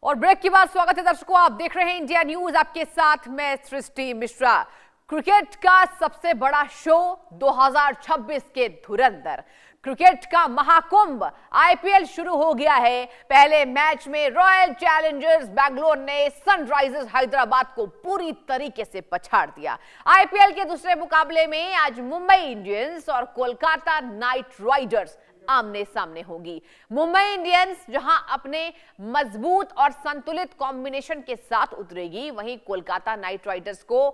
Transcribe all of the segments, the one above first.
और ब्रेक के बाद स्वागत है दर्शकों, आप देख रहे हैं इंडिया न्यूज, आपके साथ मैं सृष्टि मिश्रा। क्रिकेट का सबसे बड़ा शो 2026 के धुरंधर क्रिकेट का महाकुंभ आईपीएल शुरू हो गया है। पहले मैच में रॉयल चैलेंजर्स बैंगलोर ने सनराइजर्स हैदराबाद को पूरी तरीके से पछाड़ दिया। आईपीएल के दूसरे मुकाबले में आज मुंबई इंडियंस और कोलकाता नाइट राइडर्स आमने सामने होगी। मुंबई इंडियंस जहां अपने मजबूत और संतुलित कॉम्बिनेशन के साथ उतरेगी, वहीं कोलकाता नाइट राइडर्स को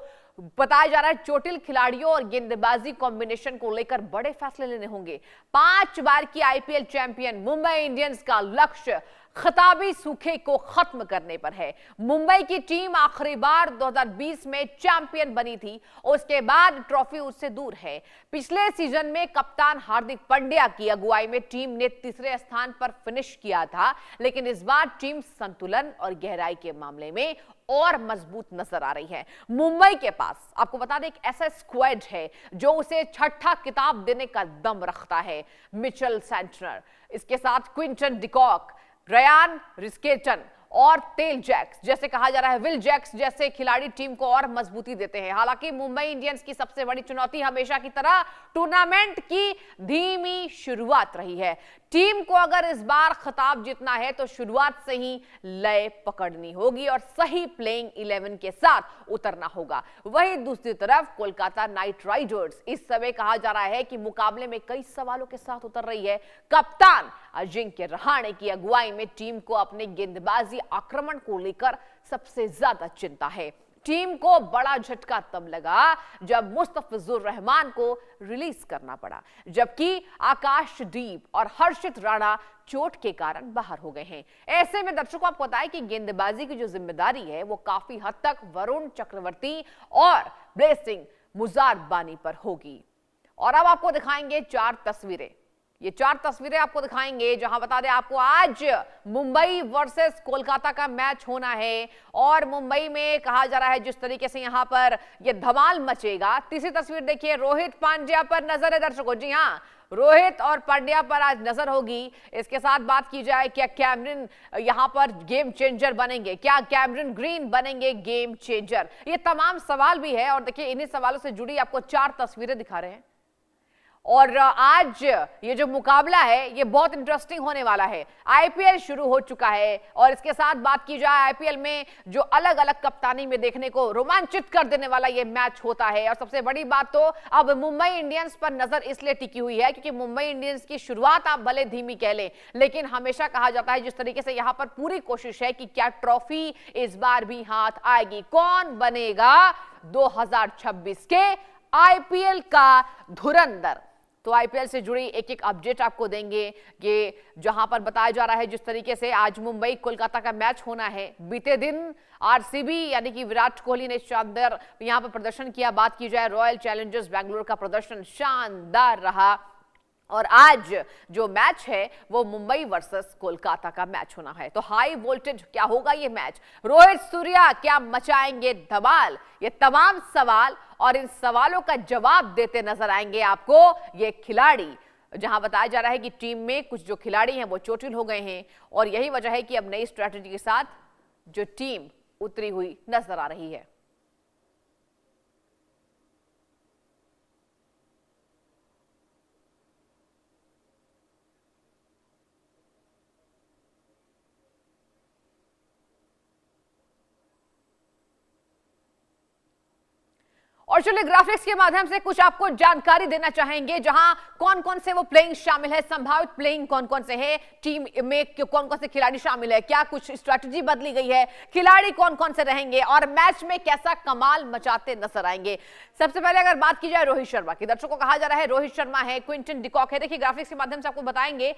बताया जा रहा है चोटिल खिलाड़ियों और गेंदबाजी कॉम्बिनेशन को लेकर बड़े फैसले लेने होंगे। 5 बार की आईपीएल चैंपियन मुंबई इंडियंस का लक्ष्य खिताबी सूखे को खत्म करने पर है। मुंबई की टीम आखिरी बार 2020 में चैंपियन बनी थी, उसके बाद ट्रॉफी उससे दूर है। पिछले सीजन में कप्तान हार्दिक पांड्या की अगुवाई में टीम ने तीसरे स्थान पर फिनिश किया था, लेकिन इस बार टीम संतुलन और गहराई के मामले में और मजबूत नजर आ रही है। मुंबई के पास आपको बता दें एक ऐसा स्क्वाड है जो उसे छठा खिताब देने का दम रखता है। मिचेल सैंटनर, इसके साथ क्विंटन डिकॉक, रयान रिस्केटन और टेल जैक्स, जैसे कहा जा रहा है विल जैक्स जैसे खिलाड़ी टीम को और मजबूती देते हैं। हालांकि मुंबई इंडियंस की सबसे बड़ी चुनौती हमेशा की तरह टूर्नामेंट की धीमी शुरुआत रही है। टीम को अगर इस बार खिताब जीतना है तो शुरुआत से ही लय पकड़नी होगी और सही प्लेइंग 11 के साथ उतरना होगा। वहीं दूसरी तरफ कोलकाता नाइट राइडर्स इस समय कहा जा रहा है कि मुकाबले में कई सवालों के साथ उतर रही है। कप्तान अजिंक्य रहाणे की अगुवाई में टीम को अपने गेंदबाजी आक्रमण को लेकर सबसे ज्यादा चिंता है। टीम को बड़ा झटका तब लगा जब मुस्तफिजुर रहमान को रिलीज करना पड़ा, जबकि आकाशदीप और हर्षित राणा चोट के कारण बाहर हो गए हैं। ऐसे में दर्शकों आपको पता है कि गेंदबाजी की जो जिम्मेदारी है वो काफी हद तक वरुण चक्रवर्ती और ब्लेसिंग मुजारबानी पर होगी। और अब आपको दिखाएंगे 4 तस्वीरें। ये 4 तस्वीरें आपको दिखाएंगे जहां बता दें आपको आज मुंबई वर्सेस कोलकाता का मैच होना है और मुंबई में कहा जा रहा है जिस तरीके से यहां पर ये धमाल मचेगा। तीसरी तस्वीर देखिए, रोहित पांड्या पर नजर है दर्शकों। जी हां, रोहित और पांड्या पर आज नजर होगी। इसके साथ बात की जाए क्या कैमरन यहां पर गेम चेंजर बनेंगे, क्या कैमरन ग्रीन बनेंगे गेम चेंजर, ये तमाम सवाल भी है। और देखिए इन्हीं सवालों से जुड़ी आपको 4 तस्वीरें दिखा रहे हैं। और आज ये जो मुकाबला है ये बहुत इंटरेस्टिंग होने वाला है। आईपीएल शुरू हो चुका है और इसके साथ बात की जाए आईपीएल में जो अलग अलग कप्तानी में देखने को रोमांचित कर देने वाला ये मैच होता है। और सबसे बड़ी बात तो अब मुंबई इंडियंस पर नजर इसलिए टिकी हुई है क्योंकि मुंबई इंडियंस की शुरुआत आप भले धीमी कह लें, लेकिन हमेशा कहा जाता है जिस तरीके से यहां पर पूरी कोशिश है कि क्या ट्रॉफी इस बार भी हाथ आएगी, कौन बनेगा 2026 के आईपीएल का धुरंधर। तो आईपीएल से जुड़ी एक एक अपडेट आपको देंगे कि जहां पर बताया जा रहा है जिस तरीके से आज मुंबई कोलकाता का मैच होना है। बीते दिन आरसीबी यानी कि विराट कोहली ने शानदार यहां पर प्रदर्शन किया। बात की जाए रॉयल चैलेंजर्स बैंगलोर का प्रदर्शन शानदार रहा और आज जो मैच है वो मुंबई वर्सेस कोलकाता का मैच होना है। तो हाई वोल्टेज क्या होगा ये मैच, रोहित सूर्या क्या मचाएंगे धमाल, ये तमाम सवाल और इन सवालों का जवाब देते नजर आएंगे आपको ये खिलाड़ी। जहां बताया जा रहा है कि टीम में कुछ जो खिलाड़ी हैं वो चोटिल हो गए हैं और यही वजह है कि अब नई स्ट्रैटेजी के साथ जो टीम उतरी हुई नजर आ रही है। और चलिए ग्राफिक्स के माध्यम से कुछ आपको जानकारी देना चाहेंगे जहां कौन कौन से वो प्लेइंग शामिल है, संभावित प्लेइंग कौन कौन से है, टीम में कौन कौन से खिलाड़ी शामिल है, क्या कुछ स्ट्रैटेजी बदली गई है, खिलाड़ी कौन कौन से रहेंगे और मैच में कैसा कमाल मचाते नजर आएंगे। सबसे पहले अगर बात की जाए रोहित शर्मा की, दर्शकों को कहा जा रहा है रोहित शर्मा है, क्विंटन डिकॉक है। देखिए ग्राफिक्स के माध्यम से आपको बताएंगे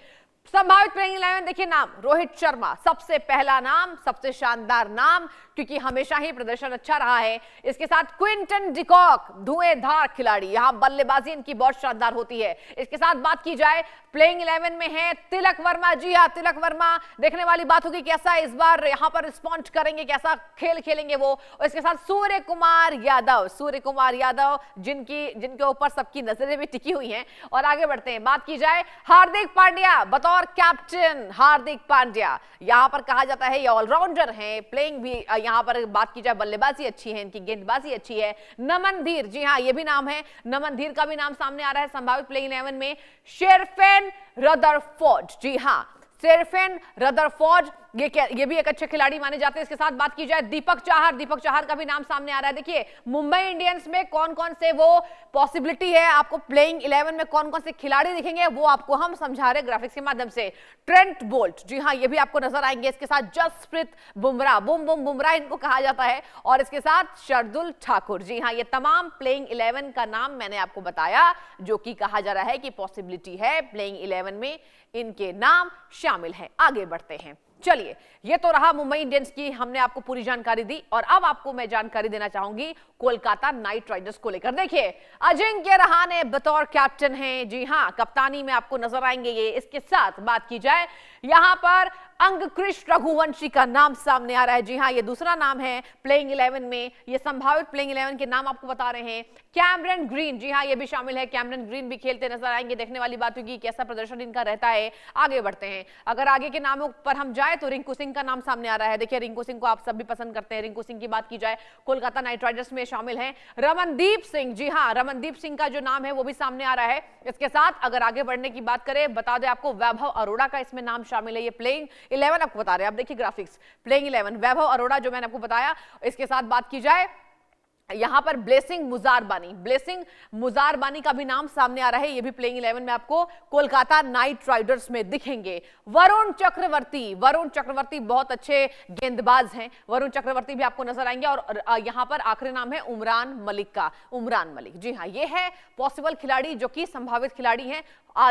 संभावित प्लेइंग 11। देखिए नाम रोहित शर्मा सबसे पहला नाम, सबसे शानदार नाम। क्योंकि हमेशा ही प्रदर्शन अच्छा रहा है। इसके साथ क्विंटन डिकॉक, धुएंधार खिलाड़ी, यहां बल्लेबाजी इनकी बहुत शानदार होती है। इसके साथ बात की जाए प्लेइंग 11 में है तिलक वर्मा। जी हां, तिलक वर्मा, देखने वाली बात होगी कैसा इस बार यहां पर रिस्पॉन्ड करेंगे, कैसा खेल खेलेंगे वो। और इसके साथ सूर्य कुमार यादव, जिनके ऊपर सबकी नजरें भी टिकी हुई हैं। और आगे बढ़ते हैं, बात की जाए हार्दिक पांड्या, बतौर कैप्टन हार्दिक पांड्या, यहां पर कहा जाता है ये ऑलराउंडर हैं, प्लेइंग भी यहां पर बात की जाए बल्लेबाजी अच्छी है, इनकी गेंदबाजी अच्छी है। नमन धीर, जी हां ये भी नाम है, नमन धीर का भी नाम सामने आ रहा है संभावित प्लेइंग 11 में। शेरफेन रदरफोर्ड, जी हां शेरफेन रदरफोर्ड, ये भी एक अच्छे खिलाड़ी माने जाते हैं। इसके साथ बात की जाए दीपक चाहर का भी नाम सामने आ रहा है। देखिए मुंबई इंडियंस में कौन कौन से वो पॉसिबिलिटी है, आपको प्लेइंग 11 में कौन कौन से खिलाड़ी दिखेंगे वो आपको हम समझा रहे ग्राफिक्स के माध्यम से। ट्रेंट बोल्ट, जी हां ये भी आपको नजर आएंगे। इसके साथ जसप्रीत बुमराह, बुमराह इनको कहा जाता है। और इसके साथ शार्दुल ठाकुर, जी हां ये तमाम प्लेइंग 11 का नाम मैंने आपको बताया, जो कि कहा जा रहा है कि पॉसिबिलिटी है प्लेइंग 11 में इनके नाम शामिल हैं। आगे बढ़ते हैं, चलिए ये तो रहा मुंबई इंडियंस की, हमने आपको पूरी जानकारी दी। और अब आपको मैं जानकारी देना चाहूंगी कोलकाता नाइट राइडर्स को लेकर। देखिए अजिंक्य रहाणे बतौर कैप्टन हैं, जी हां कप्तानी में आपको नजर आएंगे ये। इसके साथ बात की जाए यहां पर अंगकृष रघुवंशी का नाम सामने आ रहा है। जी हां ये दूसरा नाम है प्लेइंग 11 में, ये संभावित प्लेइंग 11 के नाम आपको बता रहे हैं। कैमरन ग्रीन, जी हां ये भी शामिल है, कैमरन ग्रीन भी खेलते नजर आएंगे। देखने वाली बात होगी कैसा प्रदर्शन इनका रहता है। आगे बढ़ते हैं, अगर आगे के नामों पर हम जाए तो रिंकू सिंह का नाम सामने आ रहा है। देखिए रिंकू सिंह को आप सब भी पसंद करते हैं, रिंकू सिंह की बात की जाए कोलकाता नाइट राइडर्स में शामिल हैं। रमनदीप सिंह, जी हां रमनदीप सिंह का जो नाम है वो भी सामने आ रहा है। इसके साथ अगर आगे बढ़ने की बात करें, बता दें आपको वैभव अरोड़ा का इसमें नाम शामिल है। ये प्लेइंग 11 आपको बता रहे हैं, आप देखिए ग्राफिक्स, प्लेइंग 11 वैभव अरोड़ा जो मैंने आपको बताया। इसके साथ बात की जाए यहां पर ब्लेसिंग मुजारबानी का भी नाम सामने आ रहा है, ये भी प्लेइंग 11 में आपको कोलकाता नाइट राइडर्स में दिखेंगे। वरुण चक्रवर्ती बहुत अच्छे गेंदबाज हैं, वरुण चक्रवर्ती भी आपको नजर आएंगे। और यहां पर आखिरी नाम है उमरान मलिक, जी हां ये है पॉसिबल खिलाड़ी जो कि संभावित खिलाड़ी हैं।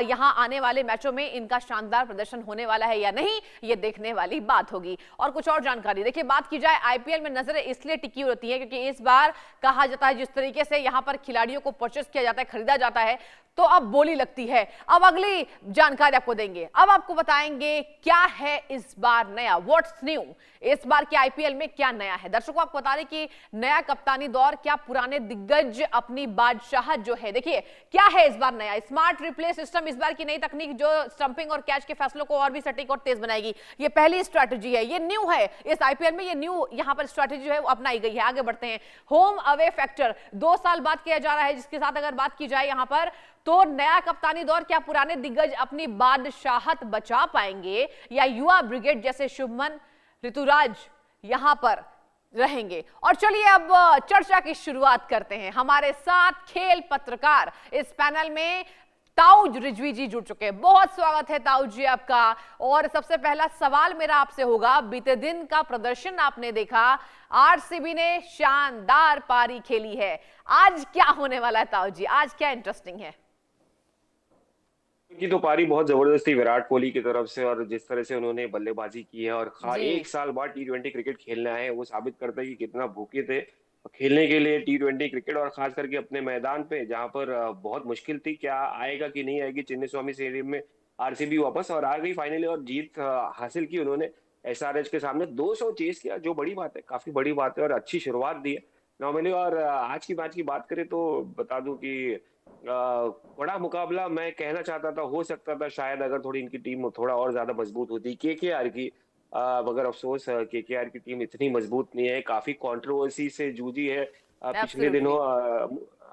यहां आने वाले मैचों में इनका शानदार प्रदर्शन होने वाला है या नहीं, ये देखने वाली बात होगी। और कुछ और जानकारी, देखिए बात की जाए आईपीएल में नजरें इसलिए टिकी होती है क्योंकि इस बार कहा जाता है जिस तरीके से यहां पर खिलाड़ियों को परचेस किया जाता है, खरीदा जाता है, तो अब बोली लगती है। अब अगली जानकारी आपको देंगे, अब आपको बताएंगे क्या है इस बार नया, व्हाट्स न्यू, इस बार के आईपीएल में क्या नया है। दर्शकों आपको बता दें कि नया कप्तानी दौर, क्या पुराने दिग्गज अपनी बादशाहत जो है, देखिए क्या है इस बार नया, स्मार्ट रिप्ले सिस्टम, इस बार की नई तकनीक जो स्टंपिंग और कैच के फैसलों को और भी सटीक और तेज बनाएगी। ये पहली स्ट्रैटेजी है, ये न्यू है इस आईपीएल में, ये न्यू यहां पर स्ट्रैटेजी जो है वो अपनाई गई है। आगे बढ़ते हैं, होम अवे फैक्टर 2 साल बाद किया जा रहा है, जिसके साथ अगर बात की जाए यहां पर तो नया कप्तानी दौर, क्या पुराने दिग्गज अपनी बादशाहत बचा पाएंगे या युवा ब्रिगेड जैसे शुभमन ऋतुराज यहां पर रहेंगे। और चलिए अब चर्चा की शुरुआत करते हैं। हमारे साथ खेल पत्रकार इस पैनल में ताउज रिजवी जी जुड़ चुके हैं, बहुत स्वागत है ताउज जी आपका। और सबसे पहला सवाल मेरा आपसे होगा, बीते दिन का प्रदर्शन आपने देखा, आरसीबी ने शानदार पारी खेली है, आज क्या होने वाला है ताउज जी, आज क्या इंटरेस्टिंग है? की तो पारी बहुत जबरदस्त थी विराट कोहली की तरफ से, और जिस तरह से उन्होंने बल्लेबाजी की है और एक साल बाद टी20 क्रिकेट खेलने आए हैं, वो साबित करता है कि कितना भूखे थे खेलने के लिए टी20 क्रिकेट, और खास करके अपने मैदान पे जहां पर बहुत मुश्किल थी क्या आएगा कि नहीं आएगी चिन्नी स्वामी स्टेडियम में। आरसीबी वापस और आ गई फाइनली और जीत हासिल की उन्होंने एसआरएच के सामने 200 चेस किया, जो बड़ी बात है, काफी बड़ी बात है और अच्छी शुरुआत दी है नॉर्मली। और आज की मैच की बात करें तो बता दूं कि बड़ा मुकाबला मैं कहना चाहता था, हो सकता था शायद अगर थोड़ी इनकी टीम थोड़ा और ज्यादा मजबूत होती। केकेआर की मगर अफसोस केकेआर की टीम इतनी मजबूत नहीं है, काफी कंट्रोवर्सी से जूझी है पिछले दिनों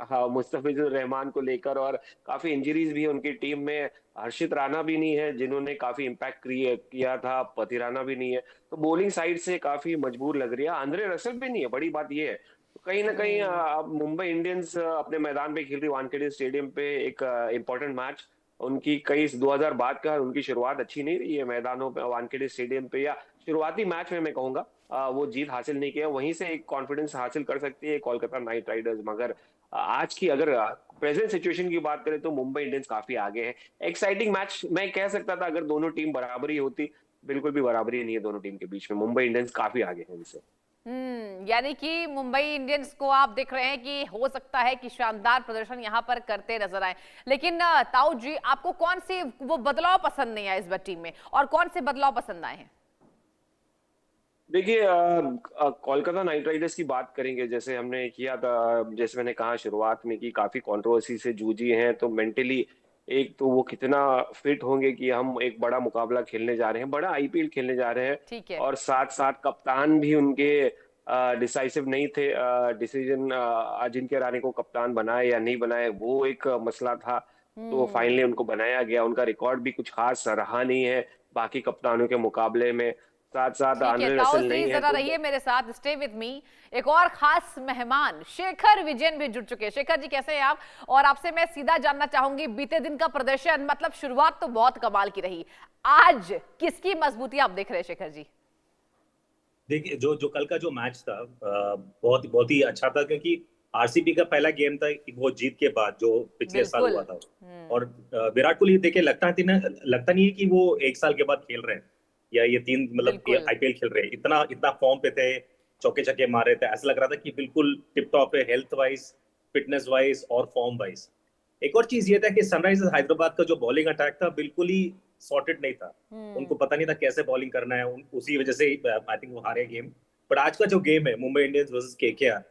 हाँ मुस्तफिजुर रहमान को लेकर, और काफी इंजरीज भी है उनकी टीम में। हर्षित राणा भी नहीं है जिन्होंने काफी इम्पैक्ट किया था, पतिराना भी नहीं है, तो बॉलिंग साइड से काफी मजबूर लग रही है। आंद्रे रसल भी नहीं है, बड़ी बात ये है। कहीं ना कहीं अब मुंबई इंडियंस अपने मैदान पे खेल रही, वानखेड़े स्टेडियम पे एक इम्पोर्टेंट मैच उनकी, कई 2000 बाद का उनकी शुरुआत अच्छी नहीं रही है मैदानों पे, वानखेड़े स्टेडियम पे या शुरुआती मैच में मैं कहूंगा वो जीत हासिल नहीं किया, वहीं से एक कॉन्फिडेंस हासिल कर सकती है कोलकाता नाइट राइडर्स। मगर आज की अगर प्रेजेंट सिचुएशन की बात करें तो मुंबई इंडियंस काफी आगे है। एक्साइटिंग मैच मैं कह सकता था अगर दोनों टीम बराबरी होती, बिल्कुल भी बराबरी नहीं है दोनों टीम के बीच में, मुंबई इंडियंस काफी आगे है इनसे। यानी कि मुंबई इंडियंस को आप देख रहे हैं कि हो सकता है कि शानदार प्रदर्शन यहां पर करते नजर आए, लेकिन ताऊ जी आपको कौन सी वो बदलाव पसंद नहीं आए इस बार टीम में, और कौन से बदलाव पसंद आए हैं? देखिए कोलकाता नाइट राइडर्स की बात करेंगे, जैसे हमने किया था, जैसे मैंने कहा शुरुआत में कि काफी कंट्रोवर्सी से जूझी हैं, तो मेंटली एक तो वो कितना फिट होंगे कि हम एक बड़ा मुकाबला खेलने जा रहे हैं, बड़ा आईपीएल खेलने जा रहे हैं। ठीक है। और साथ साथ कप्तान भी उनके डिसाइसिव नहीं थे, डिसीजन अजिंक्य रहाणे को कप्तान बनाए या नहीं बनाए वो एक मसला था। तो फाइनली उनको बनाया गया, उनका रिकॉर्ड भी कुछ खास रहा नहीं है बाकी कप्तानों के मुकाबले में। साथ साथ ठीक है आंद्रे ताऊ रसेल जी, नहीं है जरा तो रहिए मेरे साथ, स्टे विद मी। एक और खास मेहमान शेखर विजयन भी जुड़ चुके हैं। शेखर जी कैसे हैं आप? और आपसे मैं सीधा जानना चाहूंगी, बीते दिन का प्रदर्शन, मतलब शुरुआत तो बहुत कमाल की रही, आज किसकी मजबूती आप देख रहे हैं शेखर जी? देखिए, जो जो कल का जो मैच था बहुत बहुत ही अच्छा था, क्योंकि आरसीबी का पहला गेम था वो जीत के बाद जो पिछले साल बिल्कुल। हुआ था। और विराट कोहली देखे लगता नहीं है कि वो एक साल के बाद खेल रहे हैं, या ये तीन मतलब ये बिल्कुल। आईपीएल खेल रहे हैं। इतना इतना फॉर्म पे थे, चौके छक्के मार रहे थे, ऐसा लग रहा था कि बिल्कुल टिप टॉप है, हेल्थ वाइज, फिटनेस वाइज और फॉर्म वाइज। एक और चीज ये था कि सनराइजर्स हैदराबाद का जो बॉलिंग अटैक था बिल्कुल ही सॉर्टेड नहीं था। उनको पता नहीं था कैसे बॉलिंग करना है, उसी वजह से आई थिंक वो हारे गेम। बट आज का जो गेम है Mumbai Indians versus KKR,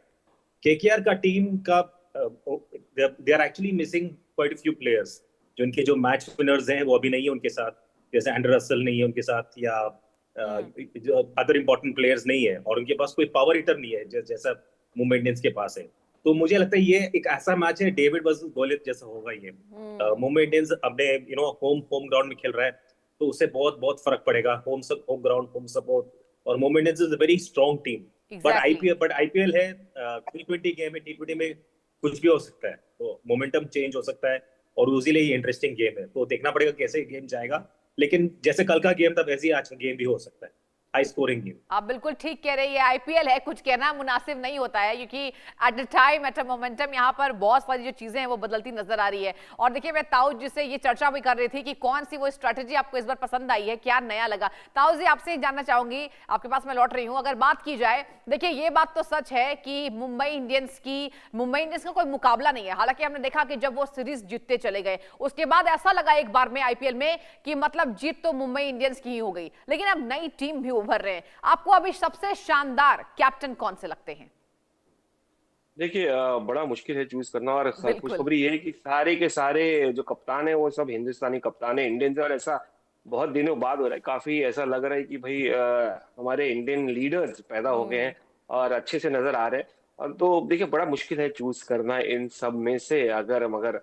KKR का टीम का they are actually missing quite few players. जो इनके जो मैच विनर्स हैं वो अभी नहीं है उनके साथ, जैसे एंडर रसल नहीं है उनके साथ, या जो अदर इंपॉर्टेंट प्लेयर्स नहीं है, और उनके पास कोई पावर हिटर नहीं है जैसा मुंबई इंडियंस के पास है। तो मुझे लगता है ये एक ऐसा मैच है डेविड वर्सेस गोलियत जैसा होगा ये। मुंबई इंडियंस अपने होम होम ग्राउंड में खेल रहा है, तो उससे बहुत बहुत फर्क पड़ेगा। होम ग्राउंड, होम सपोर्ट, और Mumbai Indians is a very strong team. Exactly. But IPL है, T20 गेम है, T20 में कुछ भी हो सकता है, तो मोमेंटम चेंज हो सकता है, और उसी लिए इंटरेस्टिंग गेम है। तो देखना पड़ेगा कैसे गेम जाएगा, लेकिन जैसे कल का गेम था वैसे ही आज का गेम भी हो सकता है, हाई स्कोरिंग गेम। आप बिल्कुल ठीक कह रही है, आईपीएल है, कुछ कहना मुनासिब नहीं होता है, क्योंकि at the time at a momentum यहाँ पर बहुत सारी जो चीजें हैं वो बदलती नजर आ रही है। और देखिए, मैं ताऊ जी से ये चर्चा भी कर रही थी कि कौन सी वो स्ट्रैटेजी आपको इस बार पसंद आई है, क्या नया लगा। ताऊ जी आपसे जानना चाहूंगी, आपके पास मैं लौट रही हूँ। अगर बात की जाए, देखिए ये बात तो सच है कि मुंबई इंडियंस का कोई मुकाबला नहीं है। हालांकि हमने देखा कि जब वो सीरीज जीतते चले गए, उसके बाद ऐसा लगा एक बार में आईपीएल में कि मतलब जीत तो मुंबई इंडियंस की ही हो गई, लेकिन अब नई टीम भी उभर रहे हैं। आपको अभी सबसे शानदार कैप्टन कौन से लगते हैं? देखिए बड़ा मुश्किल है चूज करना, और बिल्कुल। खुशखबरी ये है कि सारे के सारे जो कप्तान है वो सब हिंदुस्तानी कप्तान है इंडियन से। और ऐसा बहुत दिनों बाद हो रहा है, काफी ऐसा लग रहा है कि भाई हमारे इंडियन लीडर्स पैदा हो गए हैं और अच्छे से नजर आ रहे हैं। और तो देखिए बड़ा मुश्किल है चूज करना इन सब में से, अगर मगर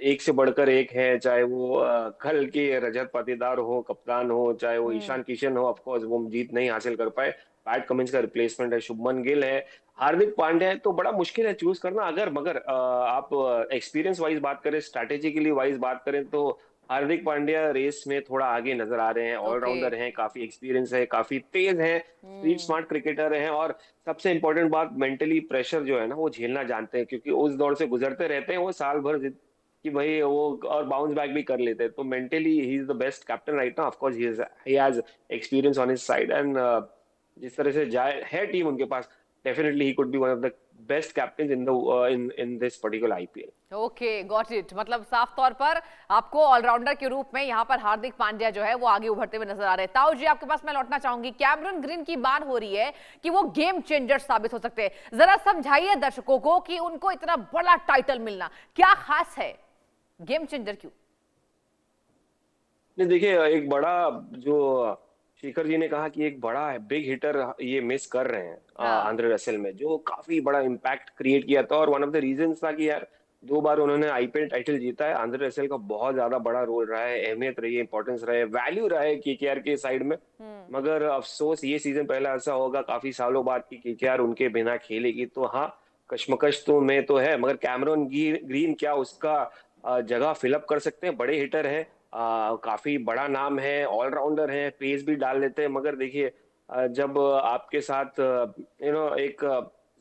एक से बढ़कर एक है, चाहे वो कल के रजत पाटीदार हो कप्तान हो, चाहे वो ईशान किशन हो, ऑफकोर्स वो जीत नहीं हासिल कर पाए। पैट कमिंस का रिप्लेसमेंट है, शुभमन गिल है, हार्दिक पांड्या है, तो बड़ा मुश्किल है चूज करना। अगर मगर आप एक्सपीरियंस वाइज बात करें, स्ट्रैटेजिकली वाइज बात करें, तो हार्दिक पांड्या रेस में थोड़ा आगे नजर आ रहे हैं। ओके। ऑलराउंडर हैं, काफी एक्सपीरियंस है, काफी तेज हैं, स्ट्रीट स्मार्ट क्रिकेटर हैं, और सबसे इंपॉर्टेंट बात, मेंटली प्रेशर जो है ना वो झेलना जानते हैं, क्योंकि उस दौर से गुजरते रहते हैं वो साल भर कि भाई वो, और बाउंस बैक भी कर लेते हैं। तो mentally he is the best captain right now. Of course he has experience on his side, and जिस तरह से जाए है टीम उनके पास, definitely he could be one of the best captain in the in this particular IPL. Okay, got it. मतलब साफ तौर पर आपको ऑलराउंडर के रूप में यहाँ पर हार्दिक पांड्या जो है वो आगे उभरते हुए नजर आ रहे हैं। ताऊ जी आपके पास मैं लौटना चाहूंगी, कैमरन ग्रीन की बात हो रही है कि वो गेम चेंजर साबित हो सकते हैं। जरा समझाइए दर्शकों को कि उनको इतना बड़ा टाइटल मिलना क्या खास है, गेम चेंजर क्यों? नहीं देखिए, एक बड़ा जो शेखर जी ने कहा कि एक बड़ा बिग हिटर ये मिस कर रहे हैं हाँ। आंद्रे रसेल में, जो काफी बड़ा इम्पैक्ट क्रिएट किया था। और वन ऑफ द रीजंस था कि यार 2 बार उन्होंने आईपीएल टाइटल जीता है, आंद्रे रसेल का बहुत ज्यादा बड़ा रोल रहा है, अहमियत रही है, इंपॉर्टेंस रहा है, वैल्यू रहा है केकेआर के साइड में। मगर अफसोस ये सीजन पहला ऐसा होगा काफी सालों बाद कि केकेआर उनके बिना खेलेगी। तो हाँ, कश्मकश तो में तो है, मगर कैमरन ग्रीन क्या उसका जगह फिलअप कर सकते हैं? बड़े हिटर है, काफी बड़ा नाम है, ऑलराउंडर है, पेस भी डाल लेते हैं। मगर देखिए जब आपके साथ एक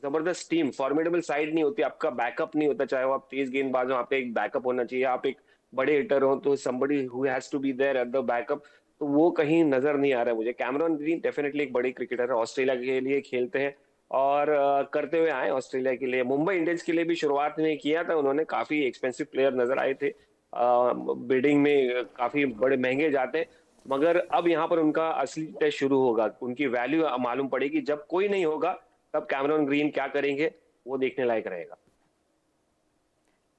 जबरदस्त टीम, फॉर्मिडेबल साइड नहीं होती, आपका बैकअप नहीं होता, चाहे वो आप तेज गेंदबाज हो, आप पे एक बैकअप होना चाहिए। आप एक बड़े हिटर हो तो somebody who has to be there at the backup. तो वो कहीं नजर नहीं आ रहा है मुझे। कैमरॉन ग्रीन डेफिनेटली एक बड़ी क्रिकेटर है, ऑस्ट्रेलिया के लिए खेलते हैं और करते हुए आए ऑस्ट्रेलिया के लिए। मुंबई इंडियंस के लिए भी शुरुआत में किया था उन्होंने, काफी एक्सपेंसिव प्लेयर नजर आए थे, बिडिंग में काफी बड़े महंगे जाते, मगर अब यहाँ पर उनका असली टेस्ट शुरू होगा, उनकी वैल्यू मालूम पड़ेगी। जब कोई नहीं होगा तब कैमरॉन ग्रीन क्या करेंगे वो देखने लायक रहेगा।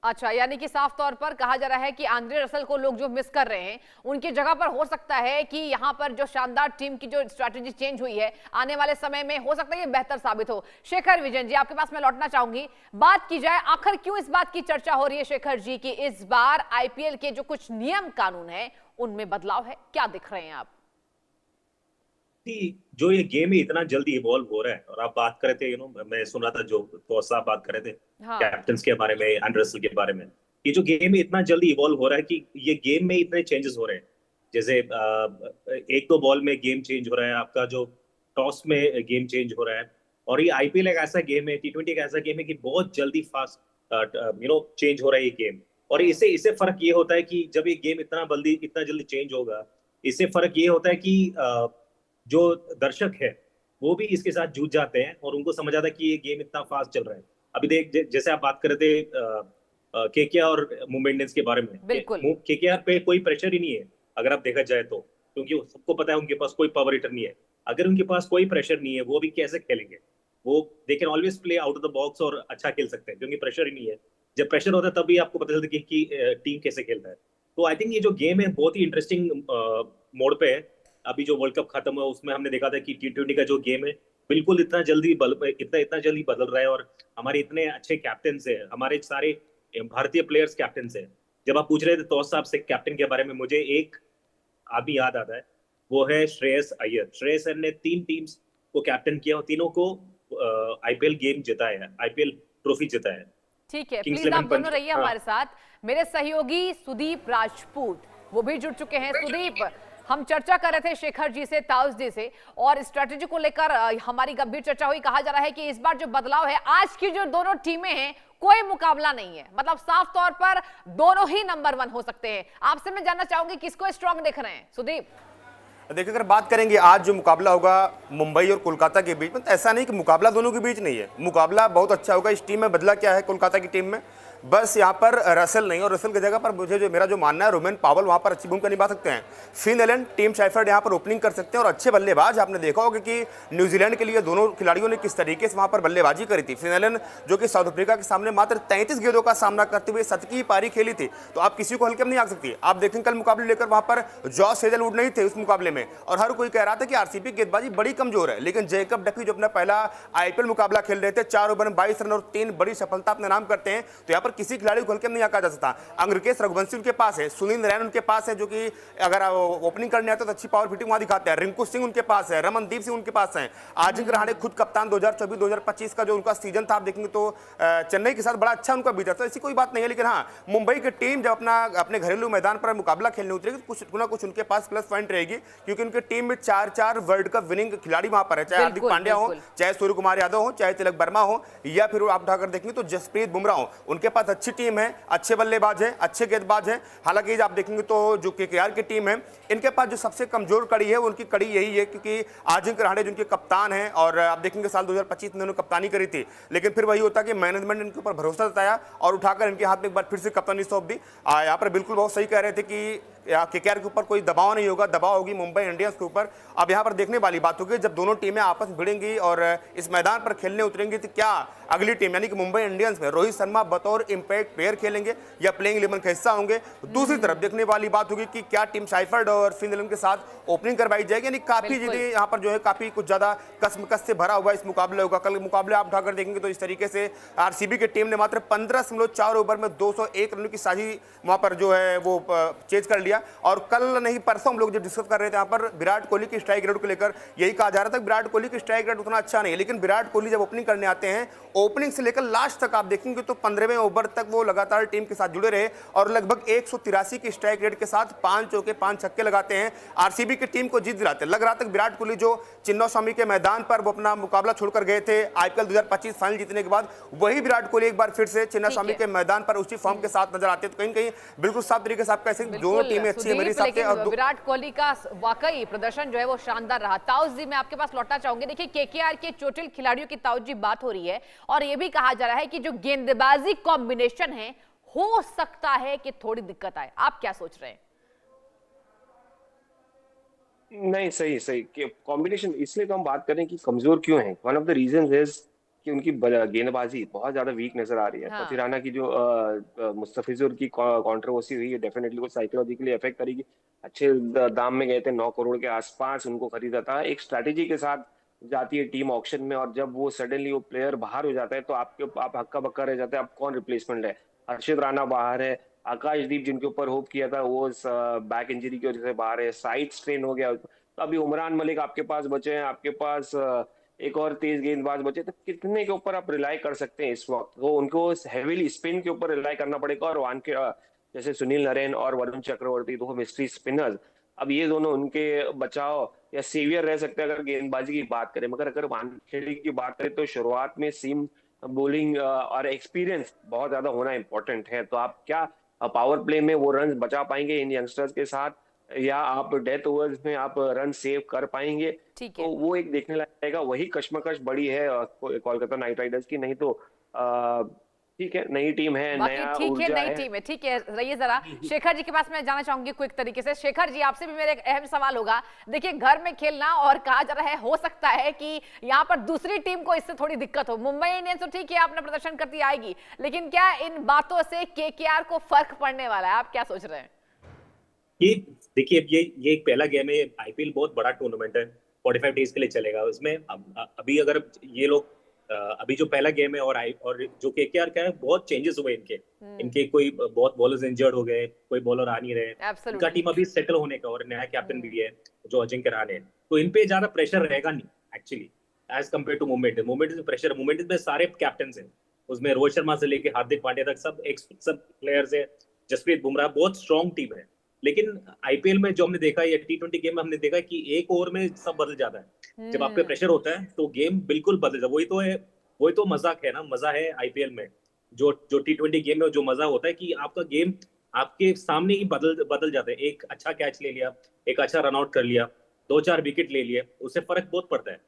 अच्छा, यानी कि साफ तौर पर कहा जा रहा है कि आंद्रे रसल को लोग जो मिस कर रहे हैं उनकी जगह पर हो सकता है कि यहां पर जो शानदार टीम की जो स्ट्रैटेजी चेंज हुई है आने वाले समय में हो सकता है ये बेहतर साबित हो। शेखर विजयन जी, आपके पास मैं लौटना चाहूंगी। बात की जाए आखिर क्यों इस बात की चर्चा हो रही है शेखर जी की इस बार आईपीएल के जो कुछ नियम कानून है उनमें बदलाव है, क्या दिख रहे हैं आप? कि जो ये गेम है इतना जल्दी इवॉल्व हो रहा है, और आप बात कर रहे थे, मैं सुन रहा था जो तो साहब बात कर रहे थे हाँ। कैप्टन्स के बारे में, एंड्रे रसल के बारे में। ये जो गेम है इतना जल्दी इवॉल्व हो रहा है कि ये गेम में इतने चेंजेस हो रहे हैं। जैसे एक दो बॉल में गेम चेंज हो रहा है आपका, जो टॉस में गेम चेंज हो रहा है। और ये आईपीएल एक ऐसा गेम है, टी20 एक ऐसा गेम है कि बहुत जल्दी फास्ट चेंज हो रहा है ये गेम। और इससे इससे फर्क ये होता है कि जब ये गेम इतना जल्दी चेंज होगा, इससे फर्क ये होता है कि जो दर्शक है वो भी इसके साथ जूझ जाते हैं और उनको समझ आता है कि ये गेम इतना फास्ट चल रहा है। अभी जैसे आप बात कर रहे थे केकेआर और मुंबई इंडियंस के बारे में, बिल्कुल। केकेआर पे कोई प्रेशर ही नहीं है अगर आप देखा जाए तो, क्योंकि सबको पता है उनके पास कोई पावर हिटर नहीं है। अगर उनके पास कोई प्रेशर नहीं है वो भी कैसे खेलेंगे? वो they can always play out of the box और अच्छा खेल सकते हैं, क्योंकि प्रेशर ही नहीं है। जब प्रेशर होता है तभी आपको पता चलता है कि टीम कैसे खेलता है। तो आई थिंक ये जो गेम है बहुत ही इंटरेस्टिंग मोड पे है। अभी जो वर्ल्ड कप खत्म हुआ उसमें हमने देखा था कि टी20 का जो गेम है बिल्कुल इतना जल्दी बदल रहा है, और हमारे इतने अच्छे कैप्टन है, हमारे सारे भारतीय प्लेयर्स कैप्टन है। जब आप पूछ रहे थे तो साहब से कैप्टन के बारे में, मुझे एक आदमी याद आता है, वो है श्रेयस अय्यर। श्रेयस अय्यर ने 3 टीम्स को कैप्टन किया और तीनों को आईपीएल गेम जिताया है, आईपीएल ट्रॉफी जिताया है। ठीक है, किंग्स प्लीज आप 11 दोनों रहिए हमारे साथ। मेरे सहयोगी सुदीप राजपूत वो भी जुड़ चुके हैं। सुदीप, हम चर्चा कर रहे थे शेखर जी से, ताउसडे से, और स्ट्रेटेजी को लेकर हमारी गंभीर चर्चा हुई। कहा जा रहा है कि इस बार जो बदलाव है, आज की जो दोनों टीमें हैं कोई मुकाबला नहीं है, मतलब साफ तौर पर दोनों ही नंबर 1 हो सकते हैं। आपसे मैं जानना चाहूंगी किसको स्ट्रांग देख रहे हैं सुदीप? देखिए, अगर बात करेंगे आज जो मुकाबला होगा मुंबई और कोलकाता के बीच में, तो ऐसा नहीं कि मुकाबला दोनों के बीच नहीं है, मुकाबला बहुत अच्छा होगा। इस टीम में बदला क्या है कोलकाता की टीम में? बस यहाँ पर रसल नहीं, और रसल की जगह पर मेरा जो मानना है रोमेन पावल वहाँ पर अच्छी भूमिका निभा सकते हैं। फिन एलन, टीम शैफर्ड यहाँ पर ओपनिंग कर सकते हैं, और अच्छे बल्लेबाज आपने देखा होगा कि न्यूजीलैंड के लिए दोनों खिलाड़ियों ने किस तरीके से वहाँ पर बल्लेबाजी करी थी। फिन एलन जो कि साउथ अफ्रीका के सामने मात्र 33 गेंदों का सामना करते हुए 7 की पारी खेली थी, तो आप किसी को हल्के में नहीं आ सकती। आप देखें कल मुकाबले लेकर वहाँ पर जॉस हेजलवुड नहीं थे उस मुकाबले में, और हर कोई कह रहा था कि आरसीबी गेंदबाजी बड़ी कमजोर है, लेकिन जैकब डकी जो अपना पहला आईपीएल मुकाबला खेल रहे थे, 4 ओवर में 22 रन और 3 बड़ी सफलता अपने नाम करते हैं, तो यहाँ पर किसी खिलाड़ी को हल्के नहीं आका जा सकता। अंग्रकेश रघुवंशी उनके पास है, सुनील नारायण उनके पास है जो कि अगर ओपनिंग करने आते तो अच्छी पावर फिटिंग वहां दिखाते हैं, रिंकू सिंह उनके पास है, रमनदीप सिंह उनके पास है, अजिंक्य रहाणे खुद कप्तान 2024-2025 का जो उनका सीजन था आप देखेंगे तो चेन्नई के साथ बड़ा अच्छा उनका बीता, तो ऐसी कोई बात नहीं है। लेकिन हाँ, मुंबई की टीम जब अपने घरेलू मैदान पर मुकाबला खेलने उतरेगी तो कुछ ना कुछ उनके पास प्लस पॉइंट रहेगी, क्योंकि उनकी टीम में 4 वर्ल्ड कप विनिंग खिलाड़ी वहां पर है, चाहे हार्दिक पांड्या हो, चाहे सूर्य कुमार यादव हो, चाहे तिलक वर्मा हो, या फिर आप उठाकर देखेंगे तो जसप्रीत बुमराह हो। उनके पास अच्छी टीम है, अच्छे बल्लेबाज है, अच्छे गेंदबाज हैं। हालांकि आप देखेंगे तो जो केकेआर की टीम है, इनके पास जो सबसे कमजोर कड़ी है उनकी कड़ी यही है, क्योंकि अजिंक्य रहाणे जिनके कप्तान हैं, और आप देखेंगे साल 2025 में उन्होंने कप्तानी करी थी, लेकिन फिर वही होता कि मैनेजमेंट ने इनके ऊपर भरोसा जताया और उठाकर इनके हाथ में एक बार फिर से कप्तानी सौंप दी। यहाँ पर बिल्कुल बहुत सही कह रहे थे कि केकेआर के ऊपर कोई दबाव नहीं होगा, दबाव होगी मुंबई इंडियंस के ऊपर। अब यहाँ पर देखने वाली बात होगी जब दोनों टीमें आपस में भिड़ेंगी और इस मैदान पर खेलने उतरेंगी तो क्या अगली टीम यानी कि मुंबई इंडियंस में रोहित शर्मा बतौर इंपैक्ट प्लेयर खेलेंगे या प्लेइंग 11 का हिस्सा होंगे। दूसरी तरफ देखने वाली बात होगी कि क्या टीम शाइफर्ड और फिन एलन के साथ ओपनिंग करवाई जाएगी, यानी काफी चीजें यहाँ पर जो है काफी कुछ ज्यादा कसमकस से भरा हुआ इस मुकाबले होगा। कल मुकाबले आप उठाकर देखेंगे तो इस तरीके से आरसीबी की टीम ने मात्र 15.4 ओवर में 201 रनों की साझी वहां पर जो है वो चेज कर लिया। और कल नहीं परसों हम लोग जब डिस्कस कर रहे थे यहाँ पर विराट कोहली की स्ट्राइक रेट को लेकर यही कहा जा रहा था विराट कोहली की स्ट्राइक रेट उतना अच्छा नहीं है, लेकिन विराट कोहली जब ओपनिंग करने आते हैं ओपनिंग से लेकर लास्ट तक आप देखेंगे तो 15वें ओवर तक वो लगातार टीम के साथ जुड़े रहे और लगभग 183 की स्ट्राइक रेट के साथ 5 चौके 5 छक्के लगाते हैं, आरसीबी की टीम को जीत दिलाते हैं। लग रहा था विराट कोहली जो चिन्नास्वामी के मैदान पर वो अपना मुकाबला छोड़कर गए थे आईपीएल 2025 फाइनल जीतने के बाद, वही विराट कोहली एक बार फिर से चिन्नास्वामी के मैदान पर उसी फॉर्म के साथ नजर आते हैं। तो कहीं कहीं बिल्कुल साफ तरीके से आप कह सकते हैं दोनों टीमें में अच्छी है मेरे हिसाब से। लेकिन विराट कोहली का वाकई प्रदर्शन जो है वो शानदार रहा। ताउस जी, मैं आपके पास लौटना चाहूंगी। देखिए, केकेआर के चोटिल खिलाड़ियों की ताउस जी बात हो रही है और ये भी कहा जा रहा है कि जो गेंदबाजी कॉम्बिनेशन है हो सकता है कि थोड़ी दिक्कत आए। आप क्या सोच रहे हैं? नहीं, सही सही कॉम्बिनेशन इसलिए तो हम बात करें कि कमजोर क्यों है। One of the reason is कि उनकी गेंदबाजी बहुत ज्यादा वीक नजर आ रही है। हाँ। पथिराना की जो मुस्तफिजुर की कंट्रोवर्सी हुई है, डेफिनेटली वो साइकोलॉजिकली अफेक्ट करेगी। अच्छे दाम में गए थे, 9 करोड़ के आसपास उनको खरीदा था। एक स्ट्रैटेजी के साथ जाती है टीम ऑक्शन में, और जब वो सडनली वो प्लेयर बाहर हो जाता है तो आप हक्का बक्का रह जाते हैं, आप कौन रिप्लेसमेंट है। हर्षित राणा बाहर है, आकाशदीप जिनके ऊपर होप किया था वो बैक इंजरी की वजह से बाहर है, साइड स्ट्रेन हो गया। तो अभी उमरान मलिक आपके पास बचे हैं, आपके पास एक और तेज गेंदबाज बचे, तो कितने के ऊपर आप रिलाई कर सकते हैं इस वक्त। वो उनको हेवीली स्पिन के ऊपर रिलाई करना पड़ेगा। और वानखे जैसे सुनील नरेन और वरुण चक्रवर्ती, दो मिस्ट्री स्पिनर्स, अब ये दोनों उनके बचाव या सेवियर रह सकते हैं अगर गेंदबाजी की बात करें। मगर अगर वानखेड़े की बात करें तो शुरुआत में सीम बॉलिंग और एक्सपीरियंस बहुत ज्यादा होना इंपॉर्टेंट है। तो आप क्या पावर प्ले में वो रन बचा पाएंगे इन यंगस्टर्स के साथ, या आप डेथ ओवर्स में आप रन सेव कर पाएंगे? ठीक है। तो वो एक देखने लायक रहेगा। वही कश्मकश बड़ी है कोलकाता नाइट राइडर्स की। नहीं तो ठीक है, नई टीम है, बाकी नया ठीक है, ऊर्जा नई टीम है, ठीक है। रहिए जरा, शेखर जी के पास मैं जाना चाहूंगी क्विक तरीके से। शेखर जी, आपसे भी मेरा एक अहम सवाल होगा। देखिए, घर में खेलना और कहा जा रहा है हो सकता है कि यहाँ पर दूसरी टीम को इससे थोड़ी दिक्कत हो। मुंबई इंडियंस तो ठीक है, अपना प्रदर्शन करती आएगी, लेकिन क्या इन बातों से केकेआर को फर्क पड़ने वाला है? आप क्या सोच रहे हैं? ये देखिए, ये एक पहला गेम है। आईपीएल बहुत बड़ा टूर्नामेंट है, 45 डेज के लिए चलेगा। उसमें अभी अगर ये लोग अभी जो पहला गेम है और जो केकेआर का है, बहुत चेंजेस हुए इनके कोई बहुत बॉलर्स इंजर्ड हो गए, कोई बॉलर आ नहीं रहे। इनका टीम अभी सेटल होने का, और नया कैप्टन भी है जो अजिंक्य रहाणे है। तो इन पे ज्यादा प्रेशर रहेगा नहीं actually, as compare to Mumbai में प्रेशर। मुंबई में सारे कैप्टन हैं, उसमें रोहित शर्मा से लेके हार्दिक पांड्या तक सब प्लेयर्स है, जसप्रीत बुमराह, बहुत स्ट्रॉन्ग टीम है। लेकिन आईपीएल में जो हमने देखा है, या T20 गेम में हमने देखा है कि एक ओवर में सब बदल जाता है। जब आप पे प्रेशर होता है तो गेम बिल्कुल बदल जाता है। वही तो मजाक है ना, मजा है आईपीएल में। जो T20 गेम में जो मजा होता है कि आपका गेम आपके सामने ही बदल जाता है। एक अच्छा कैच ले लिया, एक अच्छा रन आउट कर लिया, 2-4 विकेट ले लिए, उससे फर्क बहुत पड़ता है।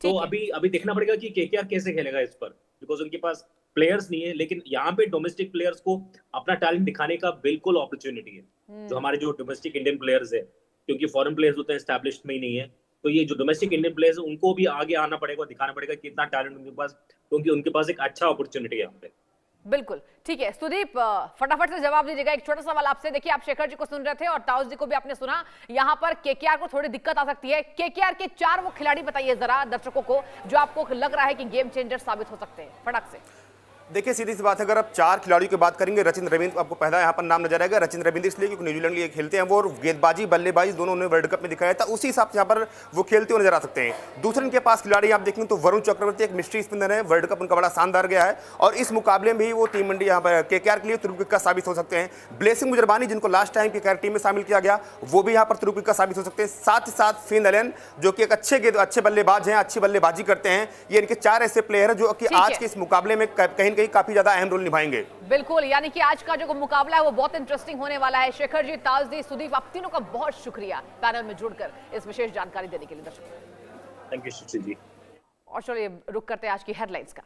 तो अभी देखना पड़ेगा कि केकेआर कैसे खेलेगा इस पर, बिकॉज उनके पास प्लेयर्स नहीं है। लेकिन यहाँ पे डोमेस्टिक प्लेयर्स को अपना टैलेंट दिखाने का बिल्कुल अपॉर्चुनिटी है। जो हमारे जो डोमेस्टिक इंडियन प्लेयर्स है, क्योंकि फॉरेन प्लेयर्स होते हैं एस्टैब्लिश्ड में ही नहीं है, तो ये जो डोमेस्टिक इंडियन प्लेयर्स है उनको भी आगे आना पड़ेगा, दिखाना पड़ेगा कितना टैलेंट उनके पास, क्योंकि उनके पास एक अच्छा अपॉर्चुनिटी है यहाँ पे। बिल्कुल ठीक है। सुदीप, फटाफट से जवाब दीजिएगा। एक छोटा सवाल आपसे। देखिए, आप शेखर जी को सुन रहे थे और ताउस जी को भी आपने सुना। यहाँ पर केकेआर को थोड़ी दिक्कत आ सकती है। केकेआर के 4 वो खिलाड़ी बताइए जरा दर्शकों को जो आपको लग रहा है कि गेम चेंजर साबित हो सकते हैं, फटाक से। देखिए, सीधी सी बात है, अगर आप 4 खिलाड़ियों की बात करेंगे, रचिन रविंद्र आपको पहला यहाँ पर नाम नजर आएगा। रचिन रविंद्र इसलिए क्योंकि न्यूजीलैंड लिए खेलते हैं वो, और गेंदबाजी बल्लेबाजी दोनों उन्होंने वर्ल्ड कप में दिखाया था, उसी हिसाब से यहाँ पर वो खेलते हुए नजर आ सकते हैं। दूसरे इनके पास खिलाड़ी आप देखेंगे तो वरुण चक्रवर्ती एक मिस्ट्री स्पिनर है, वर्ल्ड कप उनका बड़ा शानदार गया है, और इस मुकाबले में भी वो टीम इंडिया यहाँ पर केकेआर के लिए तुरुपिका साबित हो सकते हैं। ब्लेसिंग मुजरबानी, जिनको लास्ट टाइम केकेआर टीम में शामिल किया गया, वो भी यहाँ पर तुरुपिका साबित हो सकते हैं। साथ ही साथ फिन एलन, जो कि एक अच्छे बल्लेबाज हैं, अच्छी बल्लेबाजी करते हैं। ये इनके 4 ऐसे प्लेयर हैं जो कि आज के इस मुकाबले में कहीं न कहीं काफी ज्यादा अहम निभाएंगे। बिल्कुल, यानी कि आज का जो मुकाबला है वो बहुत इंटरेस्टिंग होने वाला है। शेखर जी, ताउस जी, सुदीप, आप तीनों का बहुत शुक्रिया पैनल में जुड़कर इस विशेष जानकारी देने के लिए। दर्शकों, थैंक यू सुशील जी। और चलिए रुक करते हैं आज की हेडलाइंस का।